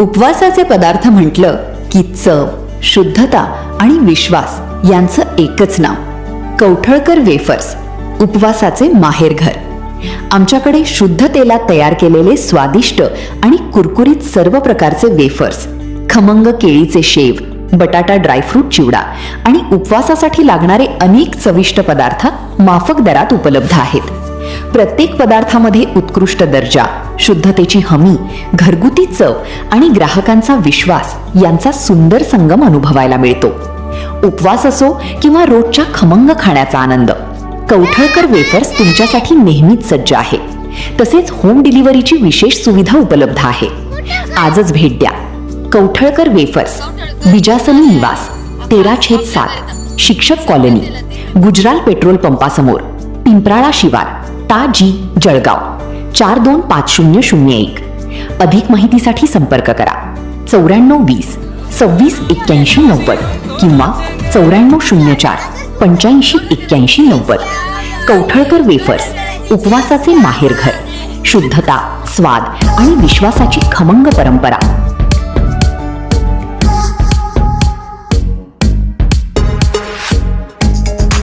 उपवासाचे पदार्थ म्हटलं की चव, शुद्धता आणि विश्वास यांचं एकच नाव. कौठळकर वेफर्स, उपवासाचे माहेरघर. आमच्याकडे शुद्ध तेलात तयार केलेले स्वादिष्ट आणि कुरकुरीत सर्व प्रकारचे वेफर्स, खमंग केळीचे शेव, बटाटा ड्रायफ्रूट चिवडा आणि उपवासासाठी लागणारे अनेक चविष्ट पदार्थ माफक दरात उपलब्ध आहेत. प्रत्येक पदार्थामध्ये उत्कृष्ट दर्जा, शुद्धतेची हमी, घरगुती चव आणि ग्राहकांचा विश्वास यांचा सुंदर संगम अनुभवायला मिळतो. उपवास असो किंवा रोजच्या खमंग खाण्याचा आनंद, कौठळकर वेफर्स तुमच्यासाठी नेहमीच सज्ज आहे. तसेच होम डिलिव्हरीची विशेष सुविधा उपलब्ध आहे. आजच भेट द्या. कौठळकर वेफर्स, बिजासनी निवास, 13/7, शिक्षक कॉलनी, गुजराल पेट्रोल पंपासमोर, पिंपराळा शिवार, ताजी, जळगाव 425001. अधिक माहितीसाठी संपर्क करा 9420 268190 किंवा 9404 858190. कौठळकर वेफर्स, उपवासाचे माहेरघर. शुद्धता, स्वाद आणि विश्वासाची खमंग परंपरा.